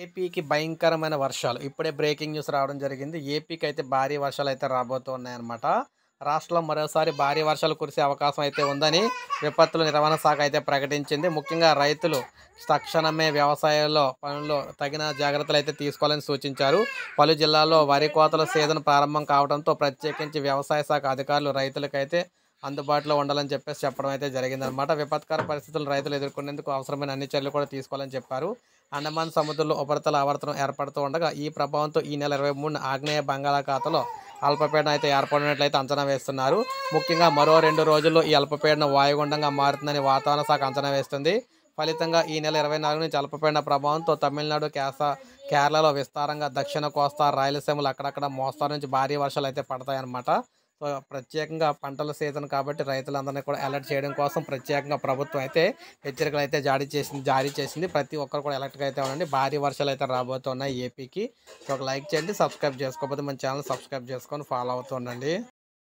ఏపీకి భయంకరమైన వర్షాలు. ఇప్పుడే బ్రేకింగ్ న్యూస్ రావడం జరిగింది. ఏపీకి అయితే భారీ వర్షాలయితే రాబోతున్నాయన్నమాట. రాష్ట్రంలో మరోసారి భారీ వర్షాలు కురిసే అవకాశం అయితే ఉందని విపత్తుల నిర్వహణ శాఖ అయితే ప్రకటించింది. ముఖ్యంగా రైతులు తక్షణమే వ్యవసాయంలో పనుల్లో తగిన జాగ్రత్తలైతే తీసుకోవాలని సూచించారు. పలు జిల్లాల్లో వరి కోతల సీజన్ ప్రారంభం కావడంతో ప్రత్యేకించి వ్యవసాయ శాఖ అధికారులు రైతులకైతే అందుబాటులో ఉండాలని చెప్పడం అయితే జరిగిందనమాట. విపత్కర పరిస్థితులను రైతులు ఎదుర్కొనేందుకు అవసరమైన అన్ని చర్యలు కూడా తీసుకోవాలని చెప్పారు. అండమాన్ సముద్రంలో ఉపరితల ఆవర్తనం ఏర్పడుతూ ఉండగా ఈ ప్రభావంతో ఈ నెల 23న ఆగ్నేయ బంగాళాఖాతంలో అల్పపీడనం అయితే ఏర్పడినట్లయితే అంచనా వేస్తున్నారు. ముఖ్యంగా మరో 2 రోజుల్లో ఈ అల్పపీడనం వాయుగుండంగా మారుతుందని వాతావరణ శాఖ అంచనా వేస్తుంది. ఫలితంగా ఈ నెల 24 నుంచి అల్పపీడన ప్రభావంతో తమిళనాడు, కేరళలో విస్తారంగా దక్షిణ కోస్తా, రాయలసీమలో అక్కడక్కడ మోస్తారు నుంచి భారీ వర్షాలు అయితే పడతాయన్నమాట. సో, ప్రత్యేకంగా పంటల సీజన్ కాబట్టి రైతులందరినీ కూడా అలర్ట్ చేయడం కోసం ప్రత్యేకంగా ప్రభుత్వం అయితే హెచ్చరికలు అయితే జారీ చేసింది. ప్రతి ఒక్కరు కూడా అలర్ట్‌గా అయితే ఉండండి. భారీ వర్షాలు అయితే రాబోతున్నాయి ఏపీకి. సో, ఒక లైక్ చేయండి. సబ్స్క్రైబ్ చేసుకోకపోతే మన ఛానల్ సబ్స్క్రైబ్ చేసుకొని ఫాలో అవుతూ ఉండండి.